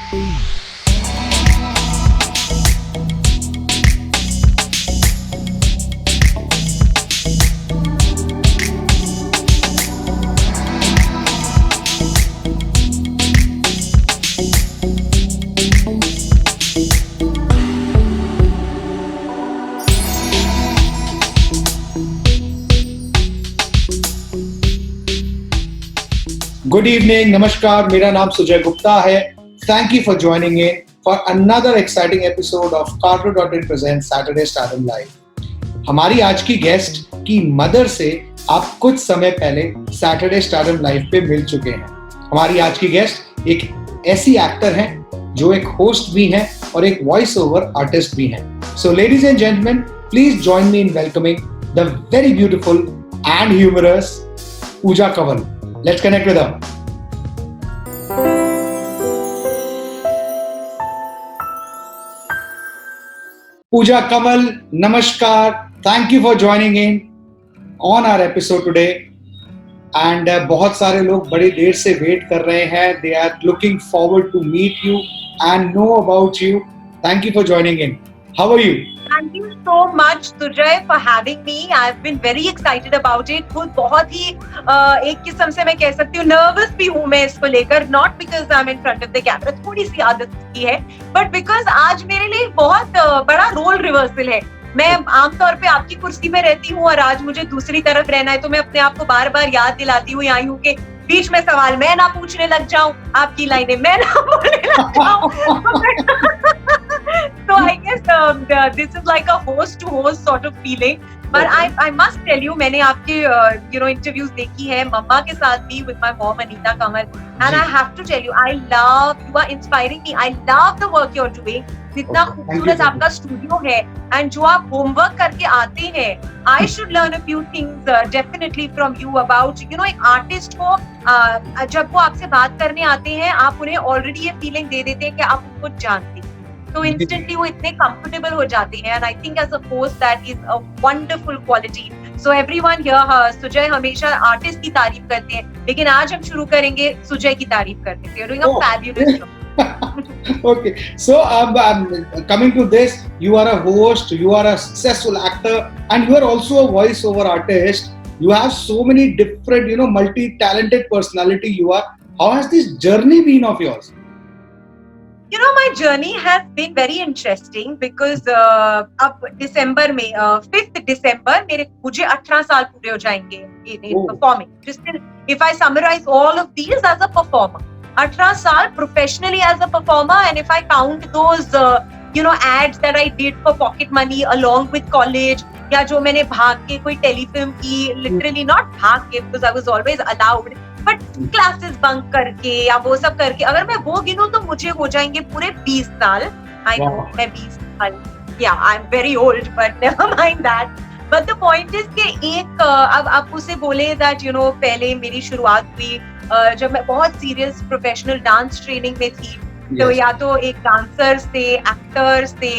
Good evening, Namaskar. मेरा नाम सुजय गुप्ता है. Thank you for joining in for another exciting episode of Cartoon.in presents Saturday Stardom Live. हमारी आज की गेस्ट की मदर से आप कुछ समय पहले Saturday Stardom Live पे मिल चुके हैं. हमारी आज की गेस्ट एक ऐसी एक्टर हैं जो एक होस्ट भी हैं और एक वॉइस ओवर आर्टिस्ट भी हैं. So ladies and gentlemen, please join me in welcoming the very beautiful and humorous Pooja Kanwal. Let's connect with her. Pooja Kanwal, Namaskar. Thank you for joining in on our episode today. And बहुत सारे लोग बड़ी देर से wait कर रहे हैं. They are looking forward to meet you and know about you. Thank you for joining in. How are you? Thank you so much, Sujay, for having me. I've been very excited about it. खुद बहुत ही एक किस्म से मैं कह सकती हूँ nervous भी हूँ मैं इसको लेकर. Not because I'm in front of the camera, थोड़ी सी आदत की है, but because आज मेरे लिए बहुत बड़ा रोल रिवर्सल है. मैं आमतौर पे आपकी कुर्सी में रहती हूँ और आज मुझे दूसरी तरफ रहना है, तो मैं अपने आप को बार बार याद दिलाती हुई आई हूँ कि बीच में सवाल मैं ना पूछने लग जाऊं, आपकी लाइनें मैं ना बोलने लग जाऊं. So I guess this is like a host to host sort of feeling. But I must tell you, मैंने आपके interviews देखी है मम्मा के साथ भी with my mom Anita Kanwal, and I have to tell you, you are inspiring me. I love the work you're doing. जितना खूबसूरत आपका स्टूडियो है and जो आप होमवर्क करके आते हैं, I should learn a few things definitely from you about एक आर्टिस्ट को जब वो आपसे बात करने आते हैं, आप उन्हें ऑलरेडी ये फीलिंग दे देते हैं कि आप उनको जानते हैं, तो इंस्टेंटली वो इतने कंफर्टेबल हो जाते हैं. And I think as a host that is a wonderful quality. So everyone here, Sujay हमेशा आर्टिस्ट की तारीफ करते हैं, लेकिन आज हम शुरू करेंगे सुजय की तारीफ करने से. You are doing a fabulous job. Okay, so coming to this, you are a host, you are a successful actor, and you are also a voice-over artist. You have so many different, multi-talented personality you are. How has this journey been of yours? My journey has been very interesting because अब दिसंबर में 5th December मुझे 18 साल पूरे हो जाएंगे in performing. Just if I summarize all of these as a performer, 18 साल professionally as a performer, and if I count those ads that I did for pocket money along with college, या जो मैंने भाग के कोई telefilm की, literally not भाग के because I was always allowed, but classes bunk करके या वो सब करके, अगर मैं वो गिनूं तो मुझे हो जाएंगे पूरे 20 साल. I know मैं 20 साल, yeah, I'm very old, but never mind that. But the point is कि एक अब आप उसे बोले that पहले मेरी शुरुआत हुई जब मैं बहुत सीरियस प्रोफेशनल डांस ट्रेनिंग में थी. तो या तो एक डांसर से, एक्टर्स से,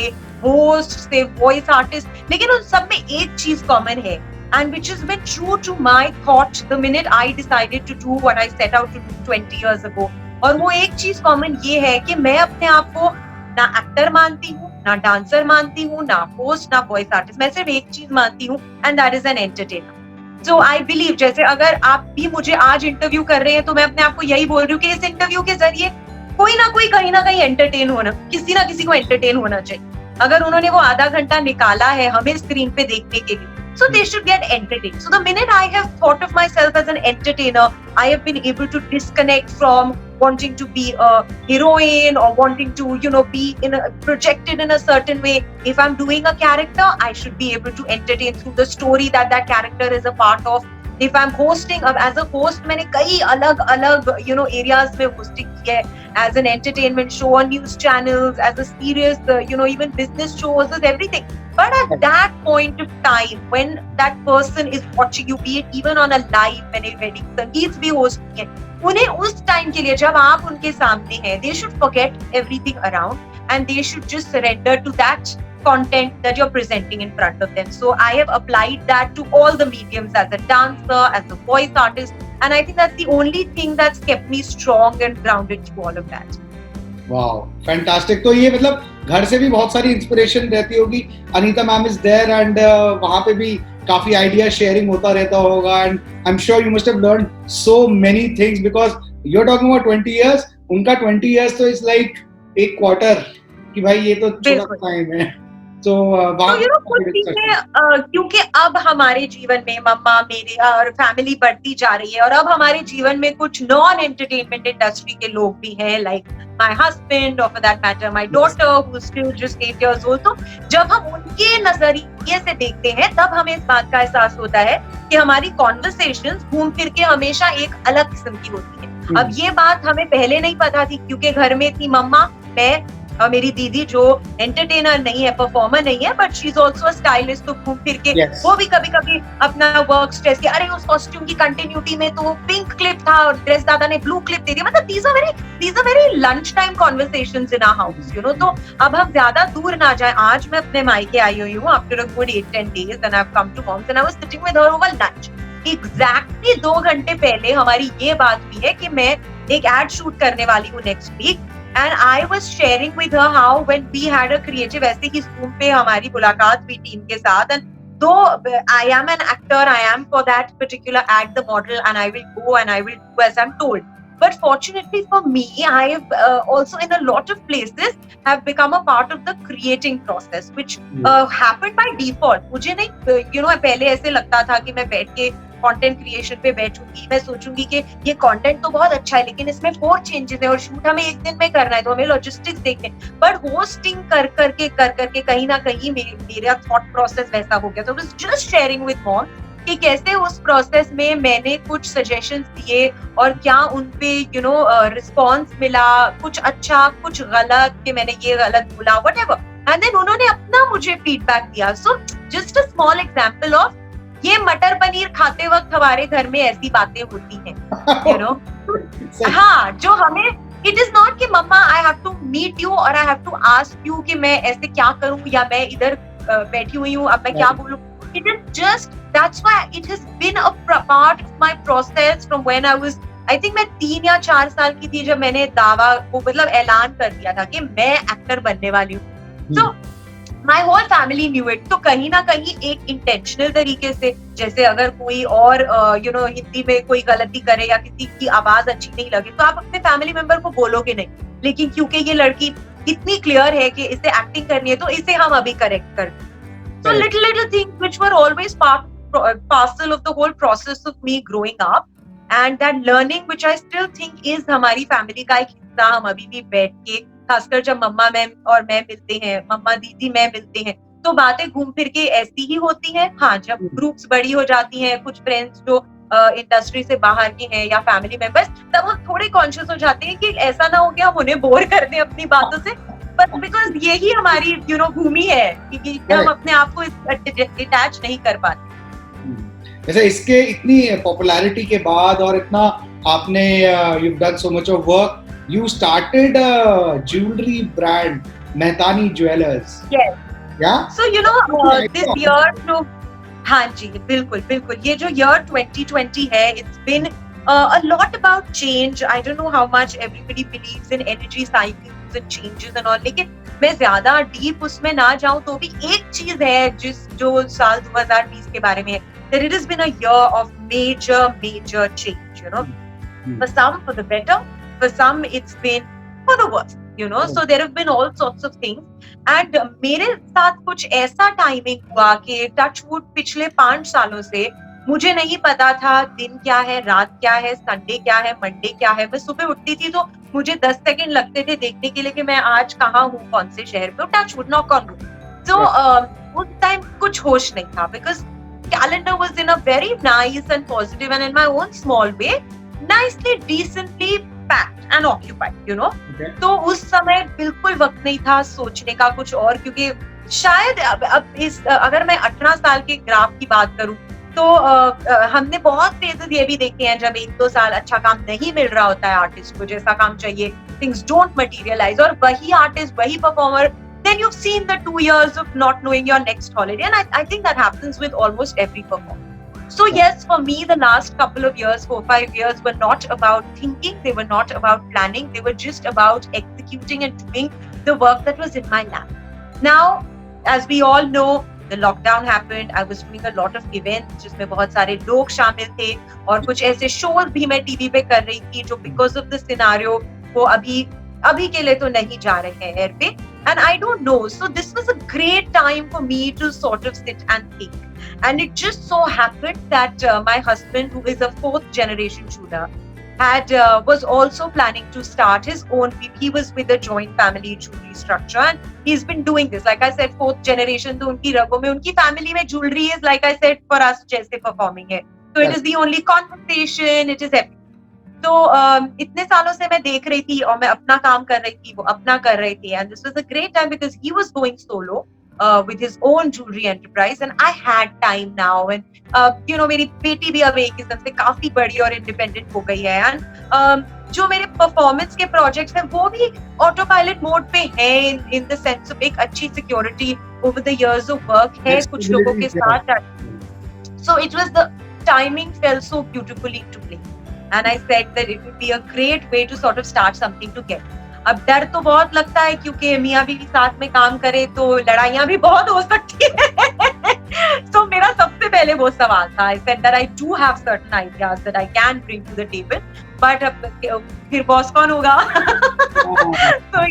होस्ट से, वॉइस आर्टिस्ट, लेकिन उन सब में एक चीज कॉमन है, and which has been true to my thought the minute I decided to do what I set out to do 20 years ago. और वो एक चीज कॉमन ये है कि मैं अपने आप को ना एक्टर मानती हूँ, ना डांसर मानती हूँ, ना होस्ट, ना वॉइस आर्टिस्ट. मैं सिर्फ एक चीज मानती हूँ, and that is an entertainer. So I believe, जैसे अगर आप भी मुझे आज इंटरव्यू कर रहे हैं, तो मैं अपने आप को यही बोल रही हूँ कि इस इंटरव्यू के जरिए कोई ना कोई कहीं ना कहीं एंटरटेन होना, किसी ना किसी को एंटरटेन होना चाहिए. अगर उन्होंने वो आधा घंटा निकाला है हमें स्क्रीन पे देखने के लिए, so they should get entertained. So the minute I have thought of myself as an entertainer, I have been able to disconnect from wanting to be a heroine or wanting to, be projected in a certain way. If I'm doing a character, I should be able to entertain through the story that character is a part of. If I'm hosting, as a host, मैंने कई अलग areas में hosting की है, as an entertainment show on news channels, as a serious, even business shows, as everything. But at that point of time, when that person is watching you, be it even on a live, मैंने wedding संगीत भी host किए, उन्हें उस time के लिए जब आप उनके सामने हैं, they should forget everything around and they should just surrender to that content that you're presenting in front of them. So I have applied that to all the mediums, as a dancer, as a voice artist, and I think that's the only thing that's kept me strong and grounded through all of that. Wow, fantastic. तो ये मतलब घर से भी बहुत सारी inspiration रहती होगी। Anita ma'am is there and वहाँ पे भी काफी आइडिया शेयरिंग होता रहता होगा and I am sure you must have learn so many things because you are talking about 20 years, उनका 20 इयर्स तो इज लाइक एक क्वार्टर कि भाई ये तो छोटा टाइम है। तो कुछ चीजें क्योंकि अब हमारे जीवन में मम्मा मेरे और फैमिली बढ़ती जा रही है और अब हमारे जीवन में कुछ नॉन एंटरटेनमेंट इंडस्ट्री के लोग भी हैं, लाइक माय हस्बैंड और for that matter my daughter who is still just 8 years old। तो जब हम उनके नजरिए से देखते हैं तब हमें इस बात का एहसास होता है कि हमारी कॉन्वर्सेशंस घूम फिर के हमेशा एक अलग किस्म की होती है। अब ये बात हमें पहले नहीं पता थी क्योंकि घर में थी मम्मा, मैं और मेरी दीदी जो एंटरटेनर नहीं है, परफॉर्मर नहीं है, but she is also a stylist. तो घूम फिर के वो भी कभी कभी अपना वर्क स्ट्रेस के अरे उस कॉस्ट्यूम की कंटिन्यूटी में तो पिंक क्लिप था और ड्रेस दादा ने ब्लू क्लिप दे दिया। मतलब these are very lunch time conversations in our house, you know। तो अब हम ज्यादा दूर ना जाए। आज मैं अपने मायके आई हुई हूँ after a good 8-10 days and I've come to mom's and I was sitting with her over lunch। Exactly 2 घंटे पहले हमारी ये बात हुई है कि मैं एक एड शूट करने वाली हूँ next week and I was sharing with her how when we had a creative, ऐसे ही Zoom पे हमारी मुलाकात हुई टीम के साथ and though I am an actor, I am for that particular ad the model and I will go and I will do as I'm told, but fortunately for me I have also in a lot of places have become a part of the creating process which happened by default। मुझे नहीं you know पहले ऐसे लगता था कि मैं बैठ के कंटेंट क्रिएशन पे बैठूंगी, मैं सोचूंगी कि ये कंटेंट तो बहुत अच्छा है लेकिन इसमें 4 चेंजेस है और शूट हमें एक दिन में करना है तो हमें लॉजिस्टिक्स देखने। बट होस्टिंग कर करके कहीं ना कहीं मेरा थॉट प्रोसेस वैसा हो गया। तो I was just sharing with mom कि कैसे उस प्रोसेस में मैंने कुछ सजेशंस दिए और क्या उनपे यू नो रिस्पॉन्स मिला, कुछ अच्छा कुछ गलत कि मैंने ये गलत बोला व्हाटएवर, एंड देन उन्होंने अपना मुझे फीडबैक दिया। So just a small example of ये मटर पनीर खाते वक्त हमारे घर में ऐसी बातें होती हैं, यू नो। हाँ, जो हमें इट इज नॉट कि मम्मा I have to meet you और I have to ask you कि मैं ऐसे क्या करूं या मैं इधर बैठी हुई हूँ अब मैं क्या बोलूं। It is just that's why it has been a part of my process from when I was I think मैं 3 या 4 साल की थी जब मैंने दावा को मतलब ऐलान कर दिया था कि मैं एक्टर बनने वाली हूँ। तो my whole family knew it. तो कहीं ना कहीं एक इंटेंशनल तरीके से, जैसे अगर कोई और यू नो हिंदी में कोई गलती करे या किसी की आवाज अच्छी नहीं लगे तो आप अपने फैमिली मेंबर को बोलोगे नहीं, लेकिन क्योंकि ये लड़की इतनी क्लियर है कि इसे एक्टिंग करनी है तो इसे हम अभी करेक्ट कर दें। So little things which were always parcel of the whole process of me growing up and that learning which I still think is हमारी फैमिली का एक हिस्सा। हम अभी भी बैठ के खासकर जब मम्मा मैम और मैं मिलते हैं, मम्मा दीदी मैं मिलते हैं तो बातें घूम फिर के ऐसी ही होती हैं। हाँ, जब ग्रुप्स बड़ी हो जाती हैं, कुछ फ्रेंड्स जो इंडस्ट्री से बाहर के हैं या फैमिली मेंबर्स, तब हम थोड़े कॉन्शियस हो जाते हैं कि ऐसा ना हो कि हम उन्हें बोर कर दें अपनी बातों से, बट बिकॉज यही हमारी यू नो भूमि है कि हम अपने आप को डिटैच नहीं कर पाते। जैसे इसके इतनी पॉपुलैरिटी के बाद और इतना आपने you done so much of work, you started a jewelry brand, Mehtani Jewelers. Yes. Yeah. So you know this year to हाँ जी बिल्कुल बिल्कुल ये जो year 2020 है, it's been a lot about change. I don't know how much everybody believes in energy cycles and changes and all, लेकिन मैं ज्यादा deep उसमें ना जाऊं तो भी एक चीज है जो साल 2020 के बारे में है, that it has been a year of major change, you know. For some for the better, for some it's been for the worst, you know. So there have been all sorts of things and मेरे साथ कुछ ऐसा timing हुआ कि touch wood पिछले 5 सालों से मुझे नहीं पता था दिन क्या है, रात क्या है, संडे क्या है, मंडे क्या है। मैं सुबह उठती थी तो मुझे 10 सेकंड लगते थे देखने के लिए कि मैं आज कहाँ हूँ, कौन से शहर पे, touch wood knock on would. तो उस टाइम कुछ होश नहीं था because calendar was in a very nice and positive and in my own small way nicely decently packed and occupied, you know. तो उस समय बिल्कुल वक्त नहीं था सोचने का कुछ और, क्योंकि शायद अब इस अगर मैं 18 साल के ग्राफ की बात करूं तो हमने बहुत फेजेस ये भी देखे हैं जब 1-2 साल अच्छा काम नहीं मिल रहा होता है आर्टिस्ट को जैसा काम चाहिए, things don't materialize, और वही आर्टिस्ट वही performer, then you've seen the 2 years of not knowing your next holiday, and I think that happens with almost every performer. So yes, for me, the last couple of years, 4-5 years, were not about thinking. They were not about planning. They were just about executing and doing the work that was in my lap. Now, as we all know, the lockdown happened. I was doing a lot of events जिसमें बहुत सारे लोग शामिल थे और कुछ ऐसे shows भी मैं टीवी पे कर रही थी जो because of the scenario वो अभी के लिए तो नहीं जा रहे हैं एयर पे. And I don't know. So this was a great time for me to sort of sit and think. And it just so happened that my husband, who is a 4th generation Chula, was also planning to start his own. He was with a joint family jewelry structure, and he's been doing this. Like I said, 4th generation. तो उनकी रगों में, उनकी family में jewelry is, like I said, for us जैसे performing है. So it is the only conversation. It is everything. तो इतने सालों से मैं देख रही थी और मैं अपना काम कर रही थी, वो अपना कर रही थी. And this was a great time because he was going solo with his own jewelry enterprise, and I had time now. And मेरी बेटी भी अब एक किस्म से काफी बड़ी और इंडिपेंडेंट हो गई है. And जो मेरे परफॉर्मेंस के प्रोजेक्ट्स हैं वो भी ऑटो पायलट मोड पे हैं in the sense of एक अच्छी security over the years of work है कुछ लोगों के साथ. So it was, the timing fell so beautifully to place. And I said that it would be a great way to sort of start something together. अब डर तो बहुत लगता है क्योंकि मियाँ बीवी साथ में काम करे तो लड़ाइयाँ भी बहुत हो सकती है. So मेरा सबसे पहले वो सवाल था. I said that I do have certain ideas that I can bring to the table, but फिर बॉस कौन होगा? So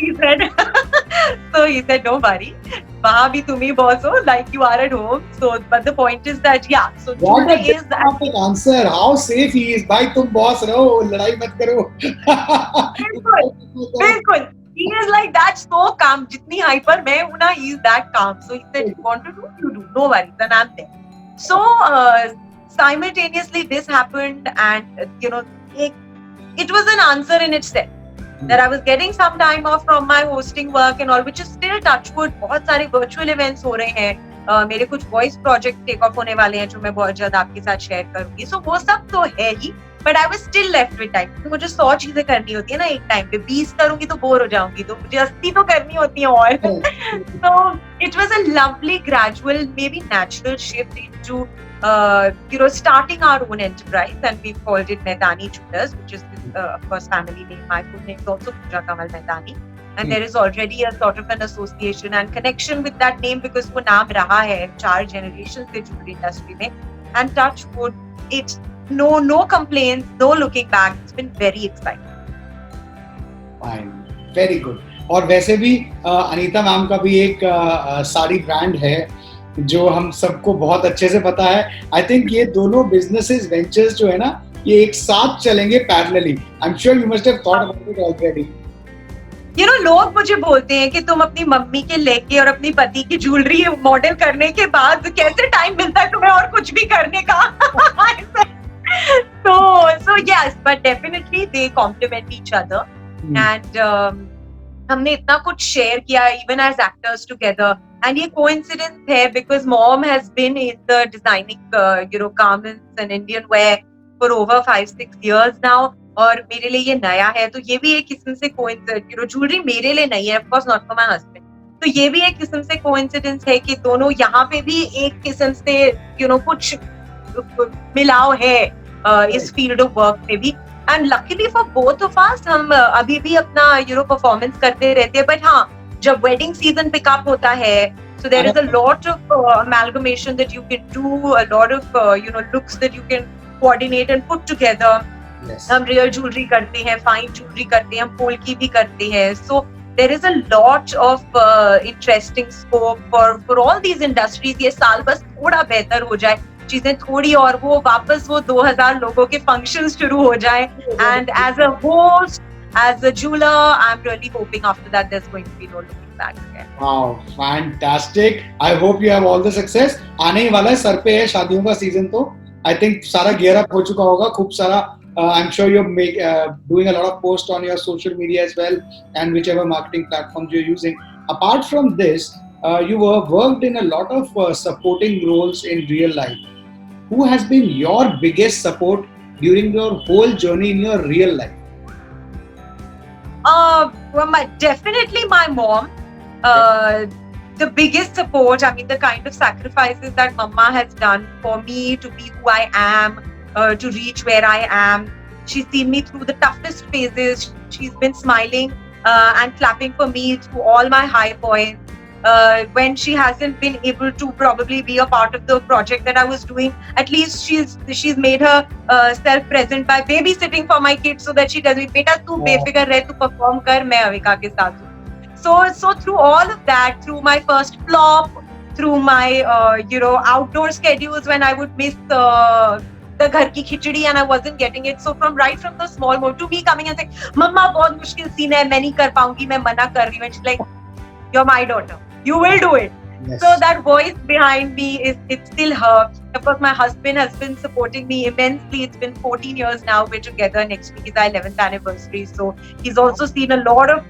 he said, don't worry. वहाँ भी तुम ही बॉस हो, like you are at home. So, but the point is that, yeah. So, what a diplomatic answer. How safe he is. भाई तुम boss रहो, लड़ाई मत करो. बिल्कुल. He is like that, so calm. जितनी hyper मैं हूँ ना, he is that calm. So he said, you want to do, you do. No worries, then I'm there. So simultaneously this happened, and it was an answer in itself. That I was getting some time off from my hosting work and all, which is still touchwood. बहुत सारे virtual events हो रहे हैं. मेरे कुछ voice project take off होने वाले हैं जो मैं बहुत जल्द आपके साथ share करूँगी. So वो सब तो है ही, but I was still left with time. तो मुझे 100 चीजें करनी होती है ना एक टाइम पे. 20 करूँगी तो बोर हो जाऊँगी, तो मुझे 80 तो करनी होती है और. So it was a lovely, gradual, maybe natural shift into starting our own enterprise, and we've called it Maidani Jewelers, which is of course family name. My full name is also Pooja Kamal Maidani, and there is already a sort of an association and connection with that name because वो नाम रहा है 4 generations से jewelry industry में. And touch wood, it's no complaints, no looking back. It's been very exciting. Fine, very good. और वैसे भी Anita ma'am का भी एक साड़ी ब्रांड है जो हम सबको बहुत अच्छे से पता है. आई थिंक ये दोनों बिजनेसेस वेंचर्स जो है ना, ये एक साथ चलेंगे parallelly. I am sure you must have thought about it already. लोग मुझे बोलते हैं कि तुम अपनी मम्मी के लेके और अपनी पति की ज्वेलरी मॉडल करने के बाद कैसे टाइम मिलता है तुम्हें और कुछ भी करने का. So yes, but definitely they complement each other. And हमने इतना कुछ शेयर किया even as actors together. And ये coincidence है because mom has been in the designing garments and Indian wear for over 5-6 years now. और मेरे लिए ये नया है, तो ये भी एक किस्म से ज्वेलरी मेरे लिए नहीं है, of course not for my husband. तो ये भी एक किस्म से कोइंसिडेंस है कि दोनों यहाँ पे भी एक किस्म से कुछ मिलाव है इस फील्ड ऑफ वर्क में भी. And luckily for both of us हम अभी भी अपना परफॉर्मेंस करते रहते हैं. बट हाँ, जब वेडिंग सीजन पिकअप होता है, so there is a lot of amalgamation that you can do, a lot of looks that you can coordinate and put together. Yes. हम रियल ज्वेलरी करते हैं, फाइन ज्वेलरी करते हैं, हम पोल की भी करते हैं. So there is a lot of interesting scope for all these industries. ये साल बस थोड़ा बेहतर हो जाए, चीजें थोड़ी और वो वापस वो 2000 लोगों के फंक्शंस शुरू हो जाए. And as a host, as a jeweler, I'm really hoping after that there's going to be no looking back again. Wow, fantastic. I hope you have all the success. आने ही वाला है, सर पे है शादियों का सीजन, तो I think सारा gear up हो चुका होगा, खूब सारा. I'm sure you're doing a lot of posts on your social media as well, and whichever marketing platforms you're using. Apart from this, you have worked in a lot of supporting roles in real life. Who has been your biggest support during your whole journey in your real life? Well, definitely my mom. the biggest support, I mean, the kind of sacrifices that Mama has done for me to be who I am, to reach where I am. She's seen me through the toughest phases. She's been smiling and clapping for me through all my high points. When she hasn't been able to probably be a part of the project that I was doing, at least she's made her self present by babysitting for my kids so that she tells me, "Beta, tu befikar reh, tu perform kar, main Avika ke saath hu." So through all of that, through my first flop, through my outdoor schedules when I would miss the ghar ki khichdi and I wasn't getting it. So right from the small moment to me coming and saying, "Mama, बहुत मुश्किल scene है, मैं नहीं कर पाऊंगी, मैं मना कर रही हूँ." And she's like, "You're my daughter. You will do it." Yes. So that voice behind me it's still her. Of course, my husband has been supporting me immensely. It's been 14 years now. We're together. Next week is our 11th anniversary. So he's also seen a lot of,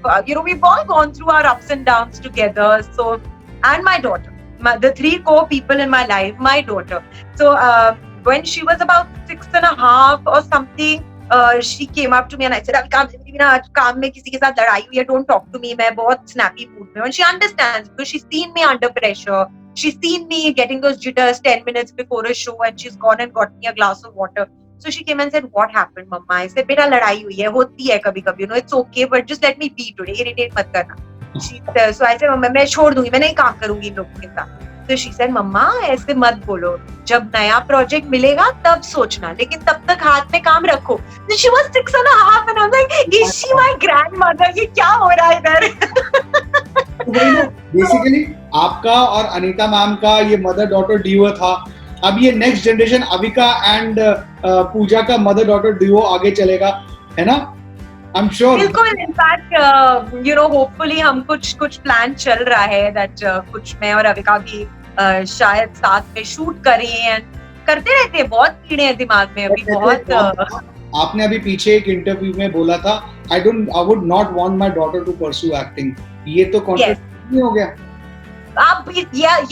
we've all gone through our ups and downs together. So, and my daughter, the three core people in my life, my daughter. So when she was about 6.5 or something, she came up to me and I said, "Avika, काम में किसी के साथ लड़ाई हुई है, don't talk to me, मैं बहुत snappy mood में हूँ." And she understands because she's seen me under pressure. She's seen me getting those jitters 10 minutes before a show and she's gone and got me a glass of water. So she came and said, "What happened, Mama?" I said, "बेटा लड़ाई हुई है, होती है कभी-कभी, it's okay, but just let me be today, irritate मत करना." So I said, "मम्मा मैं छोड़ दूंगी, मैं नहीं काम करूंगी इन लोगों के साथ." So she said, "मम्मा ऐसे मत बोलो, जब नया प्रोजेक्ट मिलेगा तब सोचना, लेकिन तब तक हाथ में काम रखो." So she was 6.5 and I'm like, "Is she my grandmother? ये क्या हो रहा है इधर?" बेसिकली आपका और अनीता मैम का ये मदर डॉटर डुओ था. अब ये नेक्स्ट जनरेशन अविका एंड पूजा का मदर डॉटर डुओ आगे चलेगा, है ना? I'm sure. बिल्कुल. इनफैक्ट होपफुली हम कुछ प्लान चल रहा है दैट कुछ मैं और अविका भी शायद साथ में शूट करें एंड करते रहते हैं. बहुत कीड़े हैं दिमाग में अभी, बहुत. आपने अभी पीछे एक इंटरव्यू में बोला था, I would not want my daughter to pursue acting. ये तो कॉन्ट्रडिक्शन नहीं हो गया? आप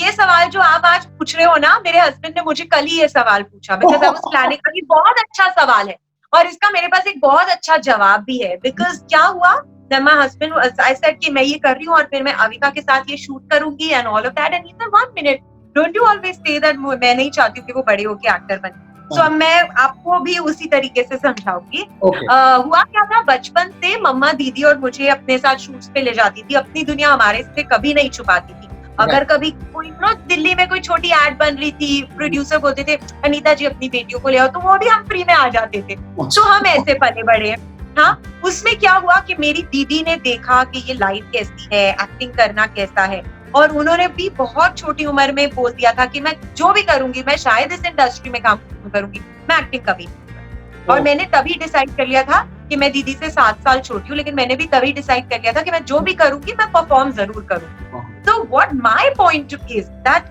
ये सवाल जो आप आज पूछ रहे हो ना, मेरे हस्बैंड ने मुझे कल ही ये सवाल पूछा बिकॉज़ आई वाज प्लानिंग. ये बहुत अच्छा सवाल है और इसका मेरे पास एक बहुत अच्छा जवाब भी है. बिकॉज़ क्या हुआ, then my husband, I said कि मैं ये कर रही हूँ और फिर मैं अविका के साथ ये शूट करूंगी and all of that, and he said, "1 minute, don't you always say that मैं नहीं चाहती हूँ कि वो बड़े होके एक्टर बने." So मैं आपको भी उसी तरीके से समझाऊंगी. हुआ क्या था, बचपन से मम्मा दीदी और मुझे अपने साथ शूट्स पे ले जाती थी. अपनी दुनिया हमारे से कभी नहीं छुपाती थी. अगर कभी कोई दिल्ली में कोई छोटी एड बन रही थी, प्रोड्यूसर बोलते थे, "अनीता जी अपनी बेटियों को ले आओ," तो वो भी हम फ्री में आ जाते थे. तो हम ऐसे पले बड़े हैं. हाँ, उसमें क्या हुआ कि मेरी दीदी ने देखा कि ये लाइफ कैसी है, एक्टिंग करना कैसा है, और उन्होंने भी बहुत छोटी उम्र में बोल दिया था कि मैं जो भी करूंगी, मैं शायद इस इंडस्ट्री में काम करूंगी, मैं एक्टिंग कभी नहीं. और मैंने तभी डिसाइड कर लिया था कि मैं दीदी से 7 साल छोटी हूँ, लेकिन मैंने भी तभी डिसाइड कर लिया था कि मैं जो भी करूंगी मैं परफॉर्म जरूर करूंगी. तो what my point is that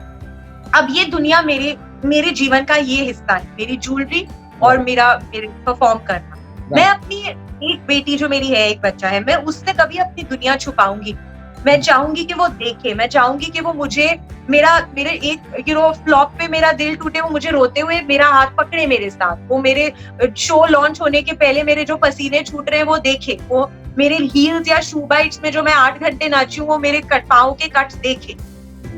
अब ये दुनिया मेरे जीवन का ये हिस्सा है, मेरी ज्वेलरी और मेरे परफॉर्म करना. मैं अपनी एक बेटी जो मेरी है, एक बच्चा है, मैं उससे कभी अपनी दुनिया छुपाऊंगी. मैं चाहूंगी कि वो देखे, मैं चाहूंगी कि वो मुझे मेरे एक फ्लॉप पे मेरा दिल टूटे, वो मुझे रोते हुए मेरा हाथ पकड़े मेरे साथ, वो मेरे शो लॉन्च होने के पहले मेरे जो पसीने छूट रहे हैं वो देखे, वो मेरे हील्स या शू बाइट्स में जो मैं 8 घंटे नाची हूँ वो मेरे पाँव के कट्स देखे.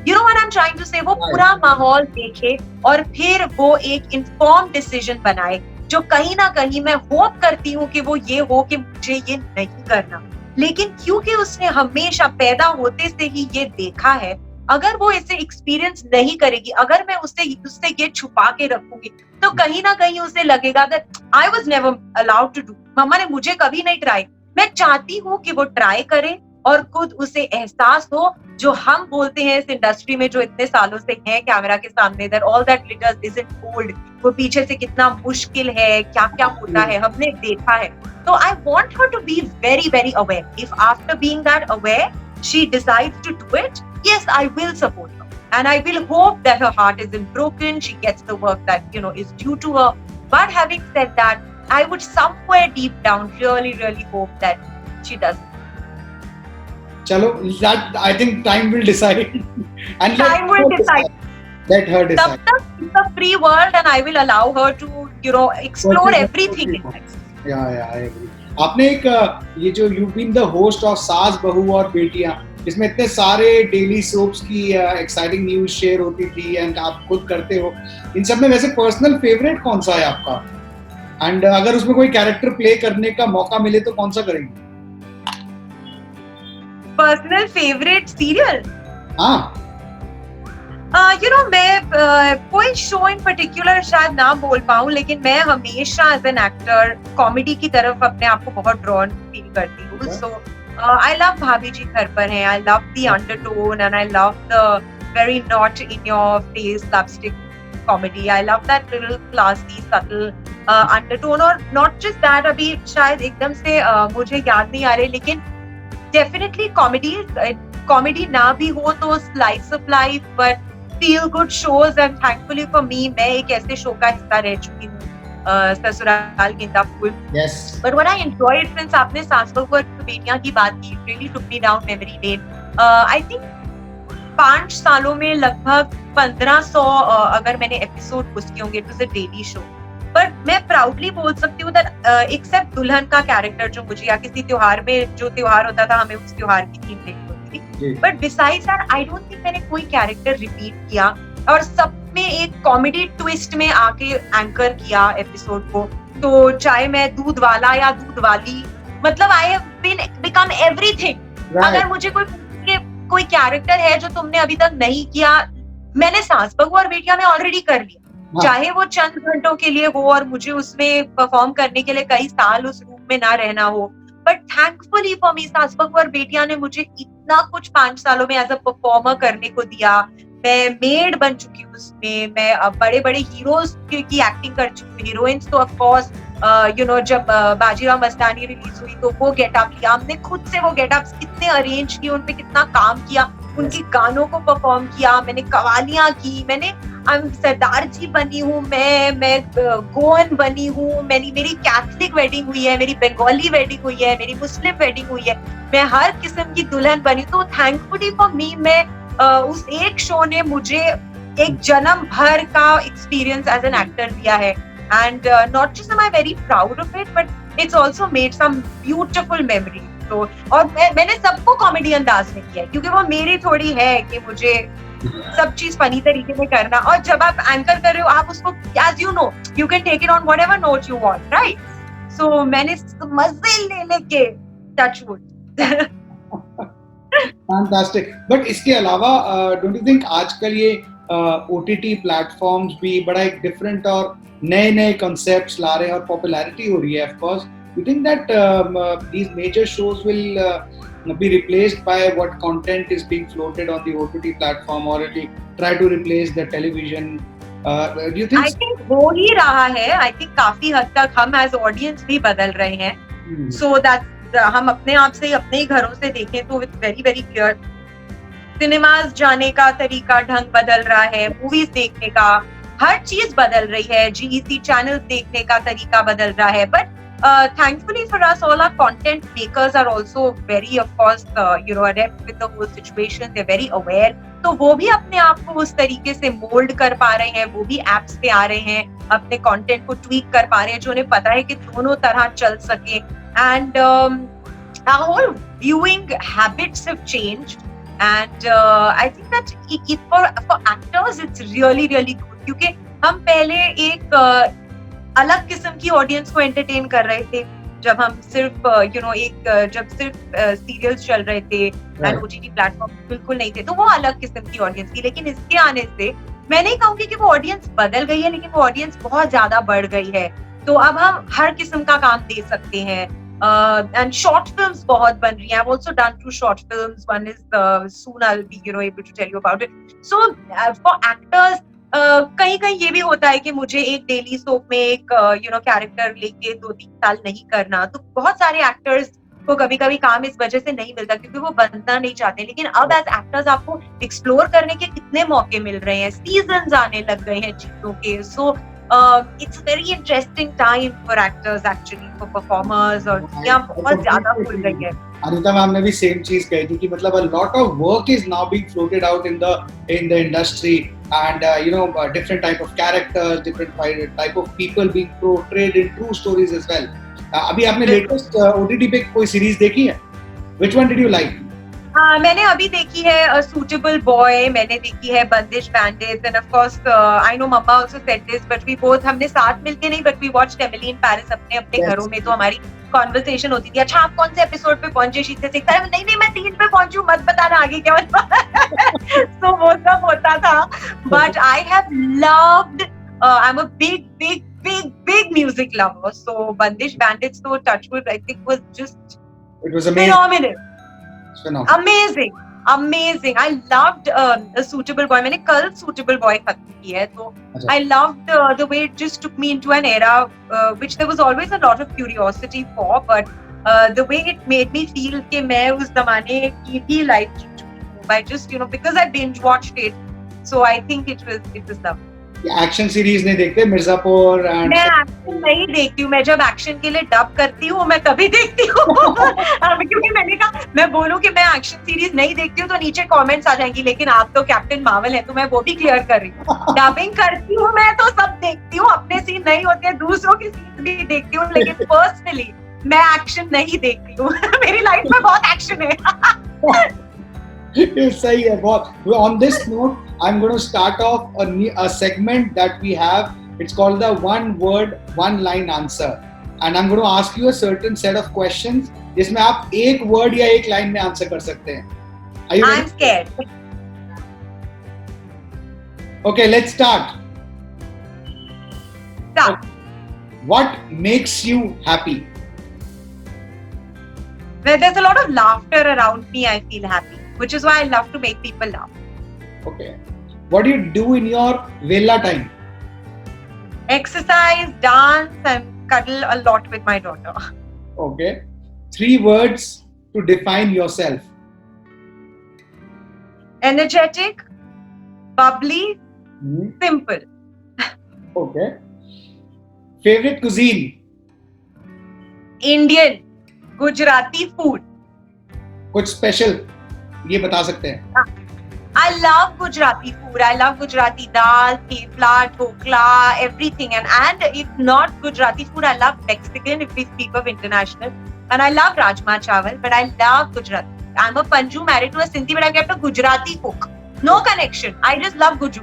You know what I'm trying to say? वो पूरा माहौल देखे और फिर वो एक इन्फॉर्म्ड डिसीजन बनाए, जो कहीं ना कहीं मैं होप करती हूँ कि वो ये हो कि मुझे ये नहीं करना. लेकिन क्योंकि उसने हमेशा पैदा होते से ही ये देखा है, अगर वो इसे एक्सपीरियंस नहीं करेगी, अगर मैं उससे ये छुपा के रखूंगी, तो कहीं ना कहीं उसे लगेगा that I was never allowed to do. मम्मा ने मुझे कभी नहीं ट्राई. मैं चाहती हूँ कि वो ट्राई करे और खुद उसे एहसास हो, जो हम बोलते हैं इस इंडस्ट्री में जो इतने सालों से हैं कैमरा के सामने, that all that glitters isn't gold, वो पीछे से कितना मुश्किल है, क्या क्या होता है, हमने देखा है. So I want her to be very, very aware. If after being that aware, she decides to do it, yes, I will support her. And I will hope that her heart isn't broken, she gets the work that, is due to her. But having said that, I would somewhere deep down really, really hope that she doesn't. Chalo, that I think time will decide. And time will decide. Let her decide. Tab tak it's a free world and I will allow her to, explore everything in life. Yeah, I agree. आपने एक ये जो you've been the host of सास बहू और बेटियां, इसमें इतने सारे डेली सोप्स की एक्साइटिंग न्यूज शेयर होती थी एंड आप खुद करते हो, इन सब में वैसे पर्सनल फेवरेट कौन सा है आपका? एंड अगर उसमें कोई कैरेक्टर प्ले करने का मौका मिले तो कौन सा करेंगे? Personal favourite serial? हाँ, मैं कोई शो इन पर्टिकुलर शायद ना बोल पाऊं, लेकिन मैं हमेशा एज एन एक्टर कॉमेडी की तरफ अपने आप को बहुत ड्रॉन फील करती हूँ. सो आई लव भाभी जी घर पर हैं. I love the undertone and I love the very not in your face slapstick comedy. I love that little classy subtle undertone. और not just that, अभी शायद एकदम से मुझे याद नहीं आ रहे, लेकिन डेफिनेटली कॉमेडी ना भी हो तो slice of life, but feel good shows. And thankfully for me, मैं एक ऐसे शो का हिस्सा रह चुकी हूँ, Sasural Genda Phool. But what I enjoyed, since आपने सास बहू और बेटियां की बात की, really took me down memory lane. I think 5 सालों में लगभग 1500 अगर मैंने एपिसोड उसके होंगे. It was a daily show. पर मैं प्राउडली बोल सकती हूँ दैट एक्सेप्ट दुल्हन का कैरेक्टर जो मुझे, या किसी त्योहार में जो त्योहार होता था हमें उस त्योहार की थीम देखनी होती थी, but besides that I don't think मैंने कोई कैरेक्टर रिपीट किया. और सब में एक कॉमेडी ट्विस्ट में आके एंकर किया एपिसोड को. तो चाहे मैं दूध वाला या दूध वाली, मतलब I have been become everything. अगर मुझे कोई कैरेक्टर है जो तुमने अभी तक नहीं किया, मैंने सास बहू और बेटियां में ऑलरेडी कर लिया. चाहे वो चंद घंटों के लिए हो और मुझे उसमें परफॉर्म करने के लिए कई साल उस रूम में ना रहना हो, बट थैंकफुली फॉर मी सास बहू और बेटियां ने मुझे इतना कुछ 5 सालों में एज अ परफॉर्मर करने को दिया. मैं मेड बन चुकी हूँ उसमें. मैं बड़े बड़े हीरोज की एक्टिंग कर चुकी हूँ. हीरोइंस तो ऑफ कोर्स जब बाजीराव मस्तानी रिलीज हुई तो वो गेटअप लिया हमने खुद से. वो गेटअप्स कितने अरेंज किए, उनपे कितना काम किया, उनकी गानों को परफॉर्म किया. मैंने कवालियां की, मैंने सरदार जी बनी हूँ, मैं गोवन बनी हूँ, मेरी कैथलिक वेडिंग हुई है, मेरी बंगाली वेडिंग हुई है, मेरी मुस्लिम वेडिंग हुई है. मैं हर किस्म की दुल्हन बनी. तो थैंकफुली फॉर मी, मैं उस एक शो ने मुझे एक जन्म भर का एक्सपीरियंस एज एन एक्टर दिया है. And not just am I very proud of it, but it's also made some beautiful memory. तो और मैंने सबको कॉमेडी अंदाज में किया है, क्योंकि वो मेरी थोड़ी है कि मुझे सब चीज फनी तरीके में करना. और जब आप एंकर कर रहे हो, आप उसको as you know you can take it on whatever note you want, right? So मैंने मजे ले लेके टच वुड. फैंटास्टिक. बट इसके अलावा डोंट यू थिंक आजकल ये ओटीटी प्लेटफॉर्म्स भी बड़ा एक डिफरेंट और नए नए कॉन्सेप्ट्स ला रहे हैं और पॉपुलैरिटी हो रही है? Of course, you think that these major shows will be replaced by what content is being floated on the OTT platform, or it will try to replace the television? Do you think? I think हो ही रहा है. I think काफी हद तक हम as audience भी बदल रहे हैं. So that हम अपने आप से अपने ही घरों से देखें तो it's very very clear. Cinemas जाने का तरीका ढंग बदल रहा है, मूवीज देखने का हर चीज बदल रही है, GEC चैनल्स देखने का तरीका बदल रहा है. But thankfully for us, all our content makers are also very, of course, adept with the whole situation. They're very aware. तो वो भी अपने आप को उस तरीके से मोल्ड कर पा रहे हैं. वो भी एप्स पे आ रहे हैं, अपने कंटेंट को ट्वीक कर पा रहे हैं, जो उन्हें पता है कि दोनों तरह चल सके. And our whole viewing habits have changed. And I think that for actors it's really really good, क्योंकि हम पहले एक अलग किस्म की ऑडियंस को एंटरटेन कर रहे थे जब हम सिर्फ जब सिर्फ सीरियल्स चल रहे थे एंड OTT प्लेटफॉर्म बिल्कुल नहीं थे, तो वो अलग किस्म की ऑडियंस थी. लेकिन इसके आने से मैं नहीं कहूंगी कि वो ऑडियंस बदल गई है, लेकिन वो ऑडियंस बहुत ज्यादा बढ़ गई है. तो अब हम हर किस्म का काम दे सकते हैं. And short films बहुत बन रही हैं. I've also done 2 short films. One is soon I'll be able to tell you about it. So for actors कहीं ये भी होता है कि मुझे एक डेली सोप में एक कैरेक्टर लेके 2-3 साल नहीं करना. तो बहुत सारे एक्टर्स को कभी काम इस वजह से नहीं मिलता क्योंकि वो बनना नहीं चाहते. लेकिन अब एज एक्टर्स आपको एक्सप्लोर करने के कितने मौके मिल रहे हैं, सीजन्स आने लग गए हैं चीजों के. सो it's a very interesting time for actors actually, for performers. और दुनिया बहुत ज्यादा खुल गई है. अनीता मैम ने भी सेम चीज कही थी कि मतलब a lot of work is now being floated out in the industry, and different type of characters, different type of people being portrayed in true stories as well. अभी आपने लेटेस्ट OTT पे कोई series देखी है? Which one did you like? मैंने अभी देखी है सूटेबल बॉय, मैंने देखी है Bandish bandits, and of course I know mama also said this, but we both, हमने साथ मिलके नहीं, but we watched Emily in Paris अपने अपने Yes. घरों में, तो हमारी कॉन्वर्सेशन होती थी, अच्छा आप कौन से एपिसोड पे पहुंचे शीत से, नहीं नहीं मैं 3 पे पहुंचू, मत बताना आगे क्या हुआ। So वो सब होता था, but I have loved, I am a big music lover, so Bandish Bandits to Touchwood I think was just It was amazing. phenomenal. Phenomenal. Amazing. I loved a Suitable Boy. मैंने कल Suitable Boy खत्म की है, तो I loved the way it just took me into an era which there was always a lot of curiosity for, but the way it made me feel कि मैं उस जमाने की भी लाइफ जी चुकी हूँ by just because I binge watched it, so I think it was lovely. Action series नहीं देखते मिर्जापुर एंड मैं एक्शन नहीं देखती हूँ, मैं जब एक्शन के लिए डब करती हूँ मैं तभी देखती हूँ। क्योंकि मैंने कहा मैं बोलूँ कि मैं एक्शन सीरीज नहीं देखती हूँ तो नीचे कमेंट्स आ जाएंगी, लेकिन आप तो कैप्टन मार्वल है, तो मैं वो भी क्लियर कर रही हूँ। डबिंग करती हूँ मैं तो सब देखती हूँ, अपने सीन नहीं होते दूसरों के सीन भी देखती हूँ, लेकिन पर्सनली मैं एक्शन नहीं देखती हूँ। मेरी लाइफ में बहुत एक्शन है। सही है बहुत. On this note, I'm going to start off a segment that we have. It's called the one word, one line answer. And I'm going to ask you a certain set of questions जिसमें आप एक word या एक line में answer कर सकते हैं. Are you ready? I'm scared. Okay, let's start. Start. What makes you happy? When there's a lot of laughter around me, I feel happy, which is why I love to make people laugh. Okay. What do you do in your villa time? Exercise, dance, and cuddle a lot with my daughter. Okay. 3 words to define yourself. Energetic, bubbly, simple. Okay. Favorite cuisine? Indian, Gujarati food. कुछ special ये बता सकते हैं. I love Gujarati food. I love Gujarati dal, thepla, dhokla, everything. And if not Gujarati food, I love Mexican if we speak of international. And I love Rajma Chawal, but I love Gujarati. I'm a Panju married to a Sindhi, but I kept a Gujarati cook. No connection. I just love Guju.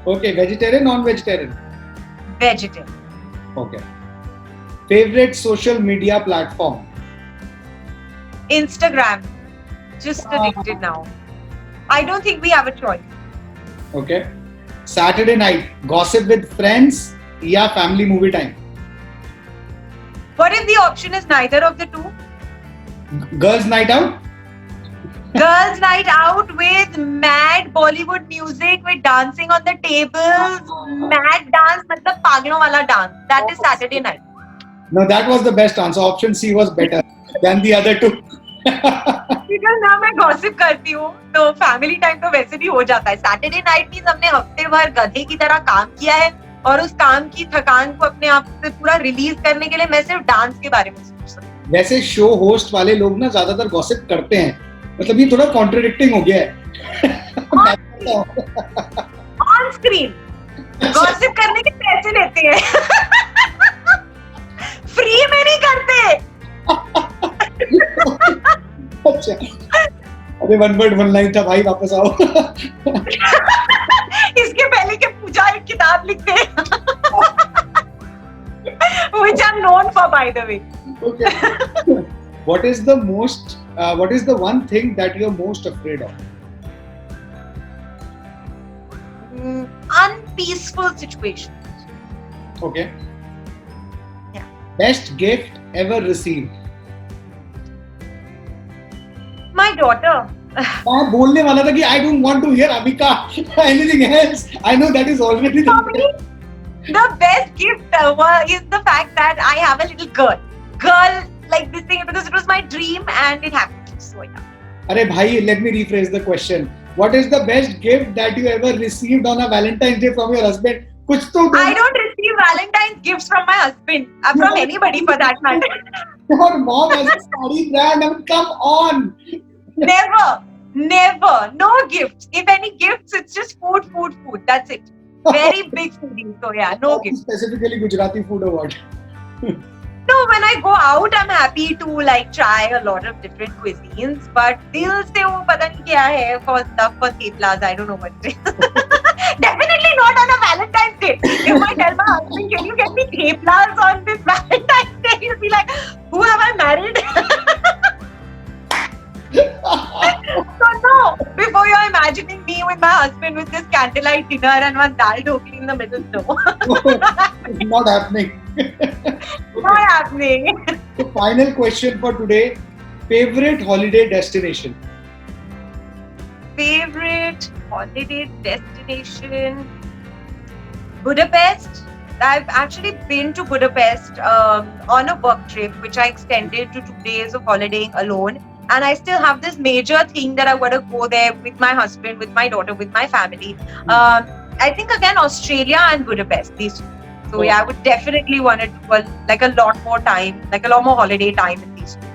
Okay, vegetarian, non-vegetarian? Vegetarian. Okay. Favorite social media platform? Instagram. Just addicted now. I don't think we have a choice. Okay. Saturday night, gossip with friends या family movie time? What if the option is neither of the two? Girls night out? Girls' night out with mad Bollywood music, with dancing on the tables, mad dance, मतलब पागलों वाला dance. That is Saturday night. No, that was the best answer. Option C was better than the other two. Because ना मैं gossip करती हूँ, तो family time तो वैसे भी हो जाता है. Saturday night means हमने हफ्ते भर गधे की तरह काम किया है, और उस काम की थकान को अपने आप से पूरा रिलीज करने के लिए मैं सिर्फ डांस के बारे में सोच सकती हूँ. वैसे शो होस्ट वाले लोग ना ज्यादातर गॉसिप करते हैं, मतलब ये थोड़ा कॉन्ट्रडिक्टिंग हो गया है. ऑन स्क्रीन गॉसिप करने के पैसे लेते हैं, फ्री में नहीं करते. अच्छा, अरे वन वर्ड वन लाइन था भाई, वापस आओ. इसके पहले के पूजा एक किताब लिखते हैं, which I'm known for, by the way. Okay. What is the one thing that you're most afraid of? Unpeaceful situations. Okay. Yeah. Best gift ever received? My daughter. मैं बोलने वाला था कि I don't want to hear Amika anything else. I know that is already For me, the best gift is the fact that I have a little girl like this thing, because it was my dream and it happened. So yeah. अरे भाई, let me rephrase the question. What is the best gift that you ever received on a Valentine's Day from your husband? कुछ तो I don't receive Valentine's gifts from my husband, from anybody for that matter. Your mom has a saree brand. I mean, come on. Never. No gifts. If any gifts, it's just food. That's it. Very big foodie. So yeah, no gifts. Specifically Gujarati food or what? No, when I go out, I'm happy to like try a lot of different cuisines. But दिल से वो पता नहीं क्या है for stuff for theplas. I don't know what it is. Definitely not on a Valentine's Day. If I tell my husband, can you get me theplas on this Valentine's Day, he'll be like, who am I married? So no, before you're imagining me with my husband with this candlelight dinner and one dal dhokli in the middle, no. It's not happening. Not happening. So final question for today. Favorite holiday destination? Favorite holiday destination? Budapest. I've actually been to Budapest on a work trip, which I extended to 2 days of holidaying alone. And I still have this major thing that I want to go there with my husband, with my daughter, with my family. I think again Australia and Budapest. These two. So yeah, I would definitely want to do like a lot more time, like a lot more holiday time in these two.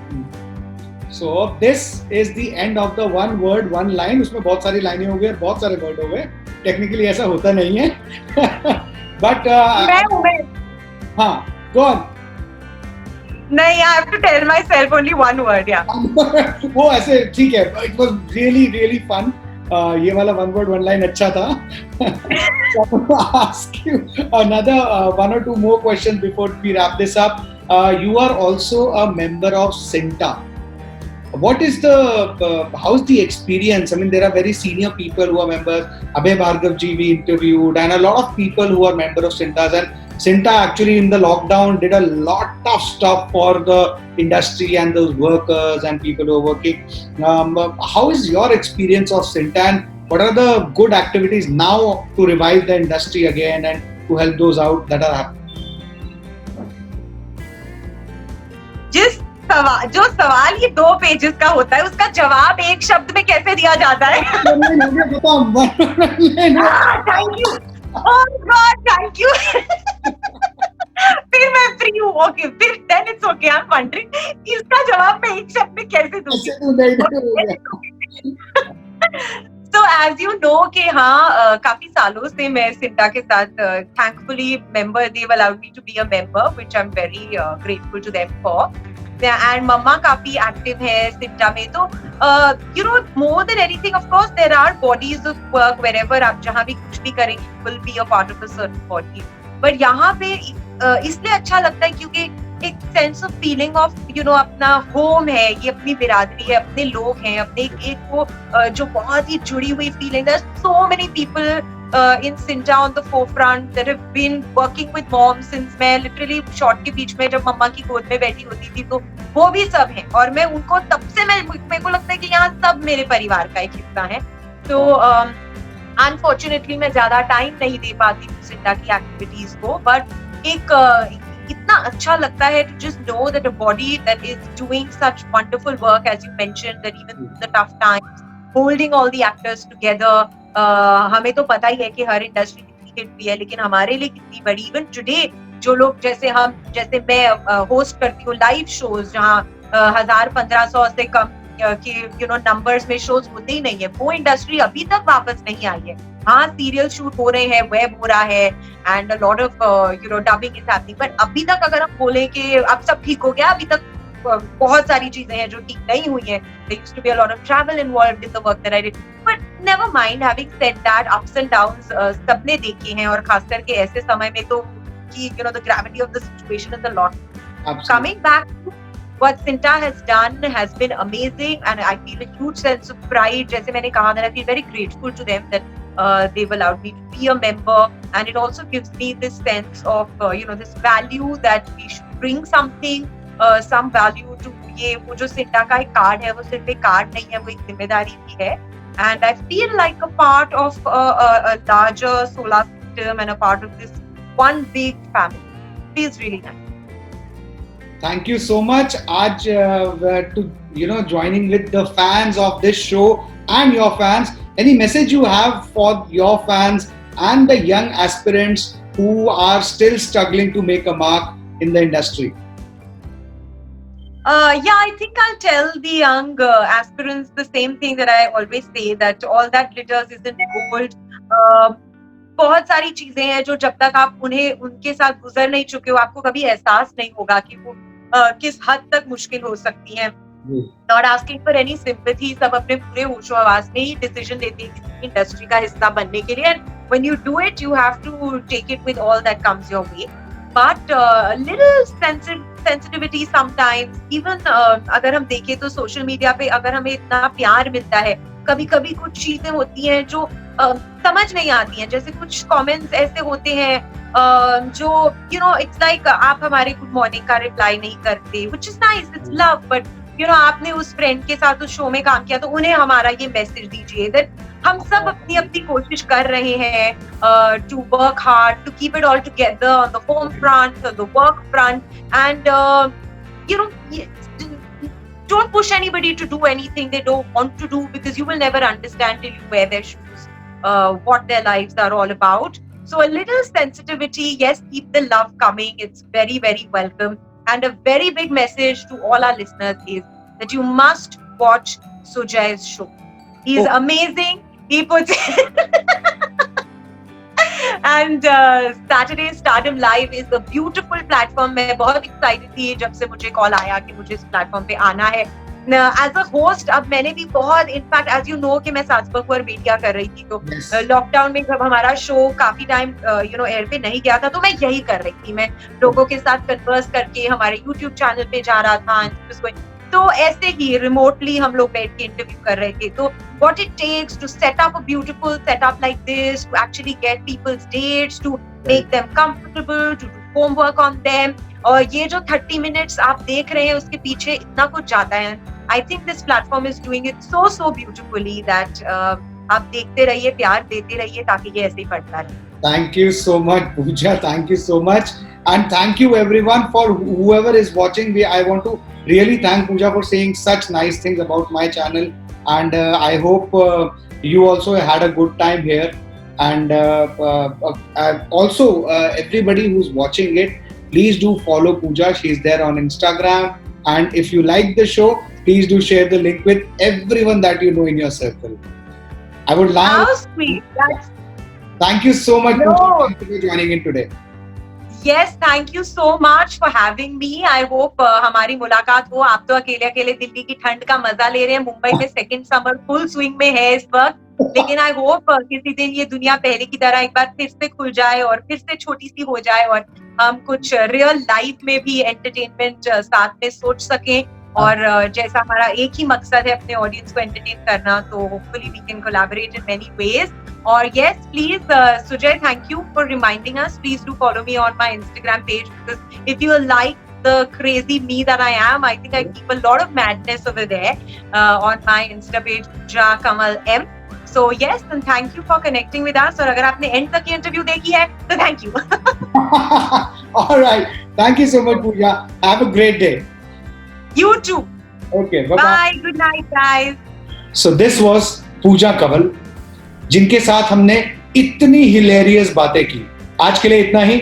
So this is the end of the one word one line. उसमें बहुत सारी लाइनें हो गई, बहुत सारे word हो गए. Technically ऐसा होता नहीं है. But हाँ, go on. नहीं, I have to tell myself only one word, yeah. वो ऐसे ठीक है. It was really fun. ये वाला one word one line अच्छा था. So I'm going to ask you another one or two more questions before we wrap this up. You are also a member of Cinta. What is how's the experience? I mean, there are very senior people who are members. Abhay Bhargav ji we interviewed, and a lot of people who are member of Cintas. And Cinta actually in the lockdown did a lot of stuff for the industry and those workers and people who are working. How is your experience of Cinta, and what are the good activities now to revive the industry again and to help those out that are happening? जो सवाल ये 2 pages का होता है, उसका जवाब एक शब्द में कैसे दिया जाता है? Thank you. Oh God, thank you. फिर मैं फ्री हूँ. ओके, फिर then it's okay. I'm wondering इसका जवाब मैं एक शब्द में कैसे दूँगी? So as you know कि हाँ काफी सालों से मैं सिंटा के साथ thankfully member, they've allowed me to be a member, which I'm very grateful to them for. And मम्मा काफी एक्टिव है सिंटा में. तो you know, more than anything, of course, there are bodies of work wherever आप जहाँ भी कुछ भी करेंगे, will be a part of a certain body. But यहाँ पे इसलिए अच्छा लगता है क्योंकि एक sense of feeling of you know अपना होम है, ये अपनी बिरादरी है, अपने लोग हैं, अपने एक वो जो बहुत ही जुड़ी हुई feeling. There are so many people in Cinta on the forefront that have been working with mom since मैं literally शॉर्ट के बीच में जब मम्मा की गोद में बैठी होती थी तो वो भी सब हैं. और मैं उनको तब से मेरे को लगता है कि यहाँ सब मेरे परिवार का एक हिस्सा है. तो अनफॉर्चुनेटली मैं ज्यादा टाइम नहीं दे पाती हूँ सिंटा की एक्टिविटीज को. बट एक इतना अच्छा लगता है to just know that a body that is doing such wonderful work, as you mentioned, that even through the tough times, holding all the actors together. हमें तो पता ही है कि हर इंडस्ट्री कितनी हिट भी है, लेकिन हमारे लिए कितनी बड़ी. इवन टुडे जो लोग जैसे मैं होस्ट करती हूँ लाइव शोज जहाँ 1000-1500 से कम के यू नो नंबर्स में शोज होते ही नहीं है, वो इंडस्ट्री अभी तक वापस नहीं आई है. हाँ, सीरियल शूट हो रहे हैं, वेब हो रहा है, and a lot of you know dubbing is happening. But अभी तक अगर हम बोले कि अब सब ठीक हो गया, अभी तक बहुत सारी चीजें हैं जो ठीक नहीं हुई हैं. There used to be a lot of travel involved in the work that I did. But never mind, having said that, ups and downs सबने देखे हैं, और खास करके ऐसे समय में तो कि you know the gravity of the situation is a lot. Absolutely. Coming back to what Cinta has done has been amazing, and I feel a huge sense of pride. जैसे मैंने कहा, that I feel very grateful to them that they've allowed me to be a member, and it also gives me this sense of you know this value that we should bring something. Some value to ये वो जो सिंटा का एक card है, वो सिर्फ एक card नहीं है, वो एक जिम्मेदारी भी है. And I feel like a part of a larger solar system and a part of this one big family. Feels really nice. Thank you so much. आज to you know joining with the fans of this show and your fans. Any message you have for your fans and the young aspirants who are still struggling to make a mark in the industry? Yeah, I think I'll tell the young aspirants the same thing that I always say, that all that glitters isn't gold. बहुत सारी चीजें हैं जो जब तक आप उनके साथ गुजर नहीं चुके हो, आपको कभी एहसास नहीं होगा कि वो किस हद तक मुश्किल हो सकती हैं। Not asking for any sympathy, सब अपने पूरे होशो हवास में ही डिसीजन लेते हैं किसी इंडस्ट्री का हिस्सा बनने के लिए, and when you do it you have to take it with all that comes your way, but little sensitivity sometimes, even अगर हम देखें तो सोशल मीडिया पे अगर हमें इतना प्यार मिलता है, कभी कभी कुछ चीजें होती हैं जो समझ नहीं आती हैं, जैसे कुछ कमेंट्स ऐसे होते हैं जो इट्स लाइक आप हमारे गुड मॉर्निंग का रिप्लाई नहीं करते, which is nice, it's love, but आपने उस फ्रेंड के साथ उस शो में काम किया तो उन्हें हमारा ये मैसेज दीजिए दैट हम सब अपनी अपनी कोशिश कर रहे हैं to work hard, to keep it all together on the home front, the work front, and don't push anybody to do anything they don't want to do, because you will never understand till you wear their shoes, what their lives are all about. So a little sensitivity, yes, keep the love coming, it's very, very welcome. And a very big message to all our listeners is that you must watch Sujay's show. He's amazing. He puts and Saturday Stardom Live is a beautiful platform. मैं बहुत excited थी जब से मुझे call आया कि मुझे इस प्लेटफॉर्म पे आना है एज अ होस्ट. अब मैंने भी बहुत इनफैक्ट एज यू नो कि मैं सासबक पर मीडिया कर रही थी, तो लॉकडाउन में जब हमारा शो काफी टाइम एयर पे नहीं गया था तो मैं यही कर रही थी, मैं लोगों के साथ कन्वर्स करके हमारे यूट्यूब चैनल पे जा रहा था, तो ऐसे ही रिमोटली हम लोग बैठ के इंटरव्यू कर रहे थे. तो what it takes to set up a beautiful setup like this, to actually get people's dates, to make them comfortable, to do homework on them, और ये जो 30 मिनट्स आप देख रहे हैं उसके पीछे इतना कुछ जाता है. I think this platform is doing it so beautifully that आप देखते रहिए, प्यार देते रहिए ताकि ये ऐसे ही बढ़ता रहे. Thank you so much, Pooja. Thank you so much. And thank you everyone for whoever is watching. I want to really thank Pooja for saying such nice things about my channel. And I hope you also had a good time here. And also everybody who's watching it, please do follow Pooja. She's there on Instagram. And if you like the show, please do share the link with everyone that you know in your circle. I would like. How sweet. Thank you so much for joining in today. Yes, thank you so much for having me. I hope हमारी मुलाकात हो. आप तो अकेले अकेले दिल्ली की ठंड का मजा ले रहे हैं, मुंबई में सेकंड समर फुल स्विंग में है इस वक्त, लेकिन आई होप किसी दिन ये दुनिया पहले की तरह एक बार फिर से खुल जाए और फिर से छोटी सी हो जाए और हम कुछ रियल लाइफ में भी एंटरटेनमेंट साथ में सोच सकें, और जैसा हमारा एक ही मकसद है अपने ऑडियंस को एंटरटेन करना, तो hopefully we can collaborate in many ways. और yes, please Sujay, thank you for reminding us. Please do follow me on my Instagram page, because if you like the crazy me that I am, I think I keep a lot of madness over there on my Insta page, Pooja Kamal M. So yes, and thank you for connecting with us. और अगर आपने and तक की interview देखी है तो thank you. All right, thank you so much, Pooja. Have a great day. You too. Okay, bye bye. Good night, guys. So this was Pooja Kaval, जिनके साथ हमने इतनी हिलेरियस बातें की. आज के लिए इतना ही.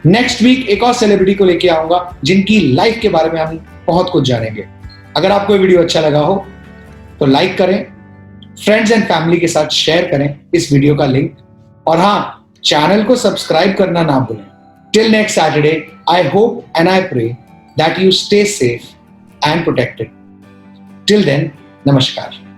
नेक्स्ट वीक एक और सेलिब्रिटी को लेके आऊंगा जिनकी लाइफ के बारे में हम बहुत कुछ जानेंगे. अगर आपको ये वीडियो अच्छा लगा हो तो लाइक करें, फ्रेंड्स एंड फैमिली के साथ शेयर करें इस वीडियो का लिंक, और हाँ, चैनल को सब्सक्राइब करना ना भूलें. Till next Saturday, I hope and I pray that you stay safe and protected. Till then, नमस्कार.